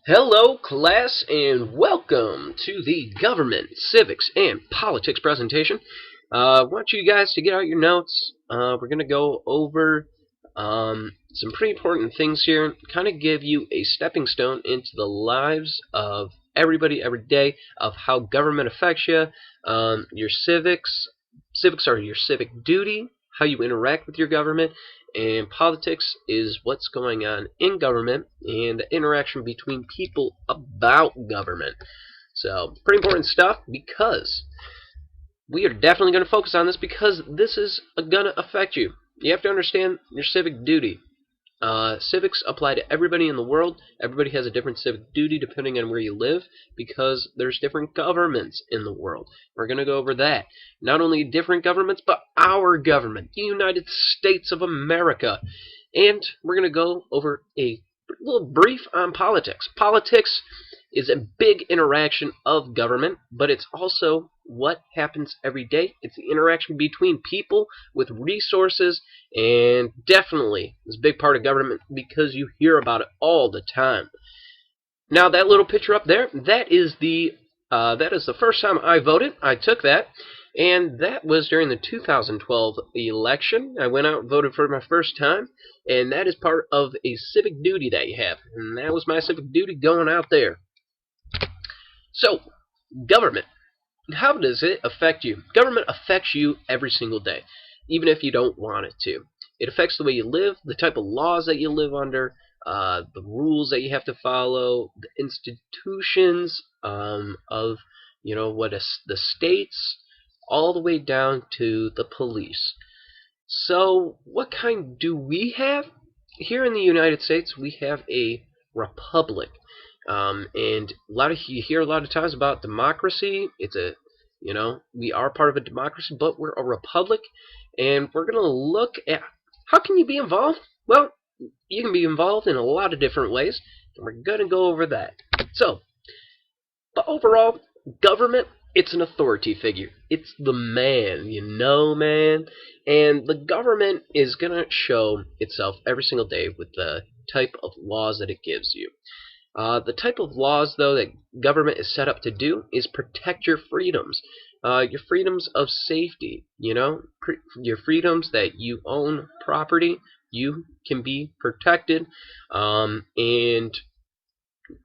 Hello, class, and welcome to the Government, Civics, and Politics presentation. I want you guys to get out your notes. We're going to go over some pretty important things here, kind of give you a stepping stone into the lives of everybody every day, of how government affects you, your civics are your civic duty, how you interact with your government, and politics is what's going on in government and the interaction between people about government. So, pretty important stuff because we are definitely going to focus on this because this is going to affect you. You have to understand your civic duty. Civics apply to everybody in the world. Everybody has a different civic duty depending on where you live because there's different governments in the world. We're going to go over that. Not only different governments, but our government, the United States of America. And we're going to go over a little brief on politics. Politics is a big interaction of government, but it's also what happens every day. It's the interaction between people with resources, and definitely is a big part of government because you hear about it all the time. Now that little picture up there, that is the first time I voted. I took that, and that was during the 2012 election. I went out and voted for my first time, and that is part of a civic duty that you have, and that was my civic duty going out there. So, government. How does it affect you? Government affects you every single day, even if you don't want it to. It affects the way you live, the type of laws that you live under, the rules that you have to follow, the institutions of the states, all the way down to the police. So, what kind do we have? Here in the United States, we have a republic. And you hear a lot of times about democracy. We are part of a democracy, but we're a republic, and we're going to look at how can you be involved. Well, you can be involved in a lot of different ways, and we're going to go over that. So, but overall, government, it's an authority figure. It's the man, man. And the government is going to show itself every single day with the type of laws that it gives you. The type of laws, though, that government is set up to do is protect your freedoms. Your freedoms of safety, your freedoms that you own property, you can be protected and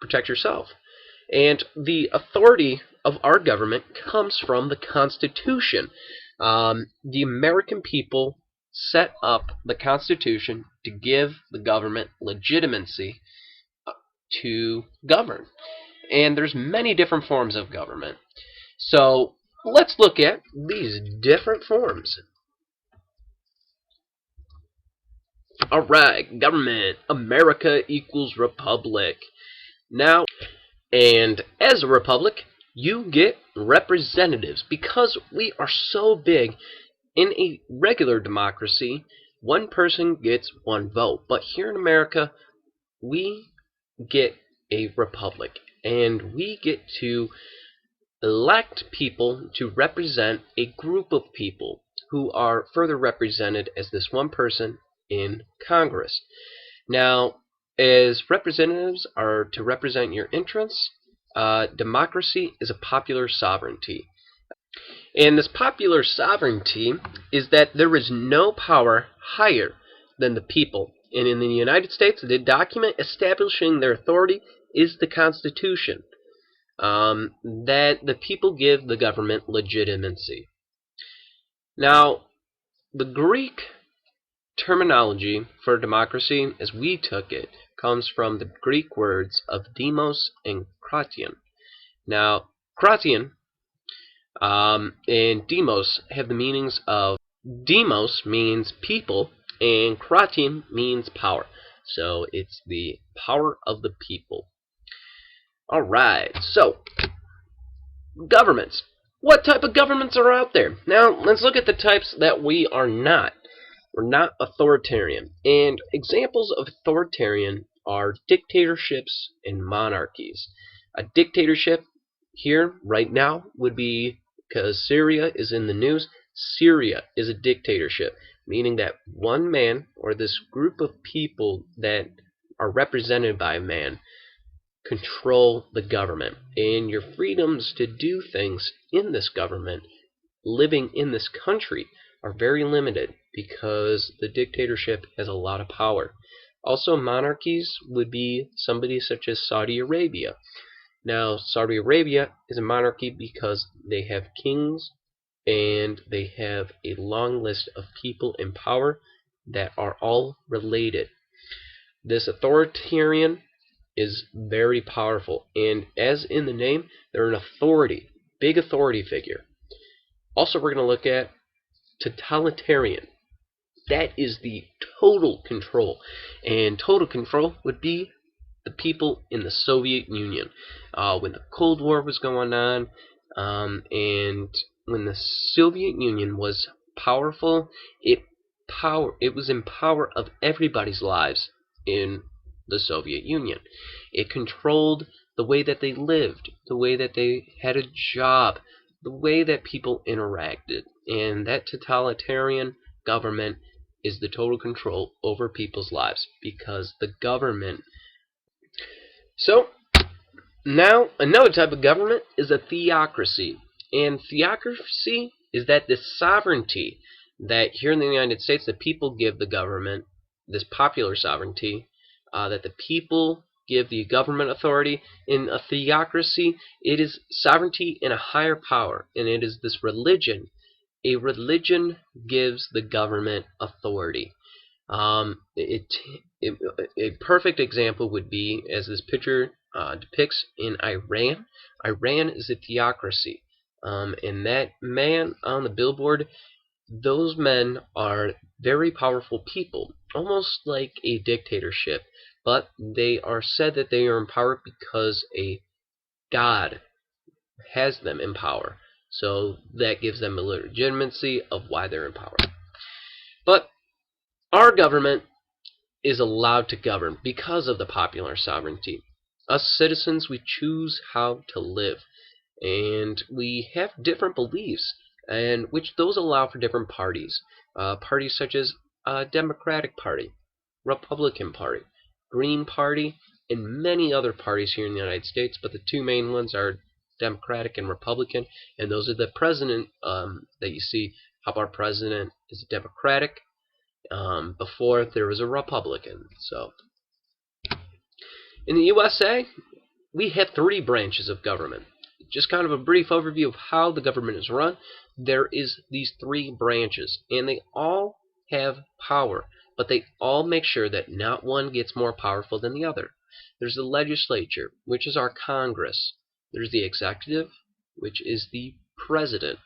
protect yourself. And the authority of our government comes from the Constitution. The American people set up the Constitution to give the government legitimacy to govern. And there's many different forms of government. So let's look at these different forms. Alright, government. America equals republic. Now, and as a republic, you get representatives. Because we are so big, in a regular democracy, one person gets one vote. But here in America, we get a republic, and we get to elect people to represent a group of people who are further represented as this one person in Congress. Now, as representatives are to represent your interests, democracy is a popular sovereignty. And this popular sovereignty is that there is no power higher than the people. And in the United States, the document establishing their authority is the Constitution, that the people give the government legitimacy. Now, the Greek terminology for democracy, as we took it, comes from the Greek words of demos and kraton. Now, kraton and demos have the meanings of demos means people, and kraton means power. So it's the power of the people. Alright, so governments. What type of governments are out there? Now, let's look at the types that we are not. We're not authoritarian. And examples of authoritarian are dictatorships and monarchies. A dictatorship here, right now, would be, because Syria is in the news, Syria is a dictatorship, meaning that one man, or this group of people that are represented by a man, control the government, and your freedoms to do things in this government, living in this country, are very limited because the dictatorship has a lot of power. Also, monarchies would be somebody such as Saudi Arabia. Now, Saudi Arabia is a monarchy because they have kings and they have a long list of people in power that are all related. This authoritarian is very powerful, and as in the name, they're an authority, big authority figure. Also, we're going to look at totalitarian. That is the total control, and total control would be the people in the Soviet Union. When the Cold War was going on, and when the Soviet Union was powerful, it was in power of everybody's lives in the Soviet Union. It controlled the way that they lived, the way that they had a job, the way that people interacted, and that totalitarian government is the total control over people's lives because the government. So now another type of government is a theocracy, and theocracy is that this sovereignty that here in the United States the people give the government, this popular sovereignty, that the people give the government authority. In a theocracy, it is sovereignty in a higher power, and it is this religion. A religion gives the government authority. A perfect example would be, as this picture depicts, in Iran. Iran is a theocracy. And that man on the billboard, those men are very powerful people, almost like a dictatorship, but they are said that they are in power because a god has them in power. So that gives them a legitimacy of why they're in power. But our government is allowed to govern because of the popular sovereignty. Us citizens, we choose how to live, and we have different beliefs, and which those allow for different parties. Parties such as Democratic Party, Republican Party, Green Party, and many other parties here in the United States, but the two main ones are Democratic and Republican, and those are the president that you see. How our president is Democratic. Before there was a Republican. So in the USA, we have 3 branches of government. Just kind of a brief overview of how the government is run. There is these 3 branches, and they all have power, but they all make sure that not one gets more powerful than the other. There's the legislature, which is our Congress. There's the executive, which is the president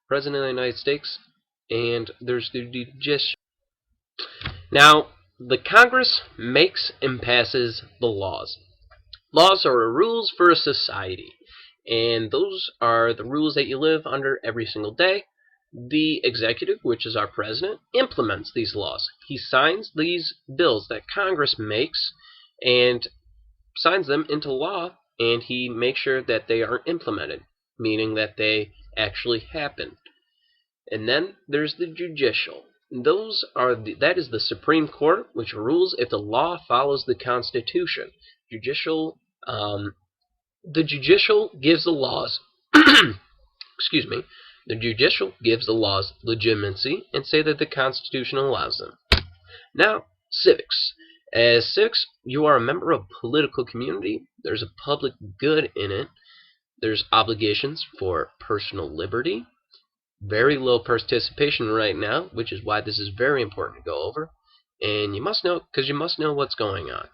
of the United States, and there's the judicial. Now, the Congress makes and passes the laws. Laws are rules for a society, and those are the rules that you live under every single day. The executive, which is our president, implements these laws. He signs these bills that Congress makes and signs them into law, and he makes sure that they are implemented, meaning that they actually happen. And then there's the judicial. That is the Supreme Court, which rules if the law follows the Constitution. The judicial gives the laws. Excuse me. The judicial gives the laws legitimacy and say that the Constitution allows them. Now, civics. As civics, you are a member of a political community. There's a public good in it. There's obligations for personal liberty. Very low participation right now, which is why this is very important to go over. And you must know, because you must know what's going on.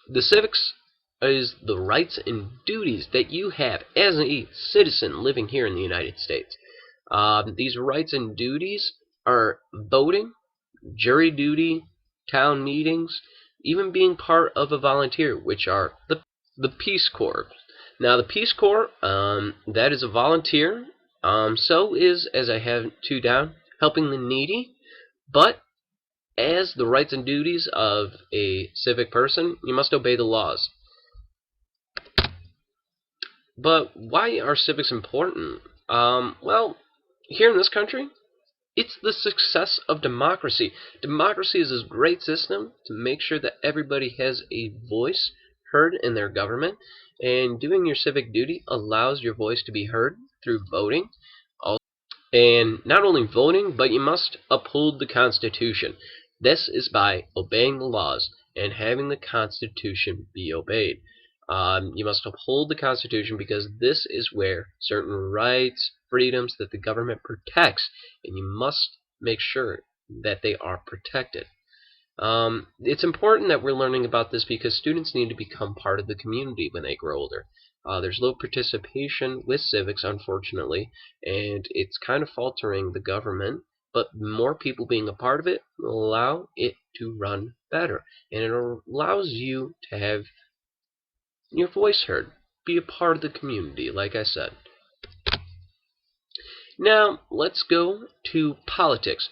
The civics is the rights and duties that you have as a citizen living here in the United States. These rights and duties are voting, jury duty, town meetings, even being part of a volunteer, which are the Peace Corps. Now, the Peace Corps, that is a volunteer. So is, as I have 2 down, helping the needy. But as the rights and duties of a civic person, you must obey the laws. But why are civics important? Well, here in this country, It's the success of democracy. Democracy is a great system to make sure that everybody has a voice heard in their government, and doing your civic duty allows your voice to be heard through voting. And not only voting, but you must uphold the Constitution. This is by obeying the laws and having the Constitution be obeyed. You must uphold the Constitution because this is where certain rights, freedoms that the government protects, and you must make sure that they are protected. It's important that we're learning about this because students need to become part of the community when they grow older. There's low participation with civics, unfortunately, and it's kind of faltering the government, but more people being a part of it will allow it to run better, and it allows you to have your voice heard, be a part of the community, like I said. Now, let's go to politics.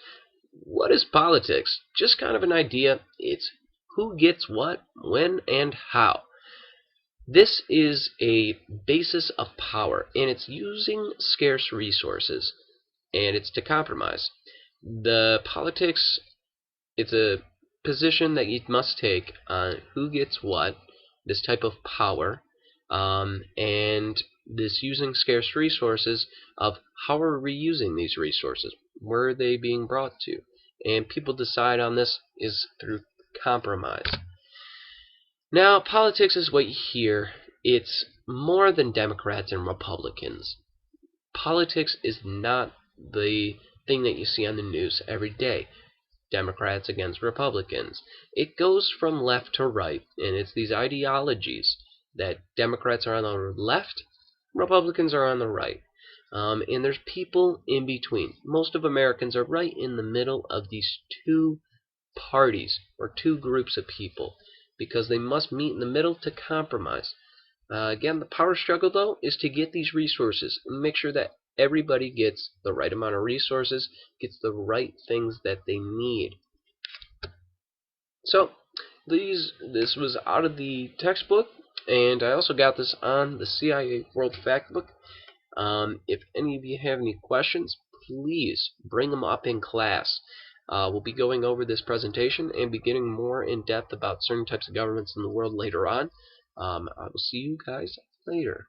What is politics? Just kind of an idea. It's who gets what, when, and how. This is a basis of power, and it's using scarce resources, and it's to compromise. The politics, it's a position that you must take on who gets what, this type of power, and this using scarce resources of how are we using these resources? Where are they being brought to? And people decide on this is through compromise. Now, politics is what you hear. It's more than Democrats and Republicans. Politics is not the thing that you see on the news every day. Democrats against Republicans. It goes from left to right, and it's these ideologies that Democrats are on the left, Republicans are on the right. And there's people in between. Most of Americans are right in the middle of these two parties or two groups of people because they must meet in the middle to compromise. Again, the power struggle, though, is to get these resources and make sure that everybody gets the right amount of resources, gets the right things that they need. So, this was out of the textbook, and I also got this on the CIA World Factbook. If any of you have any questions, please bring them up in class. We'll be going over this presentation and be getting more in depth about certain types of governments in the world later on. I will see you guys later.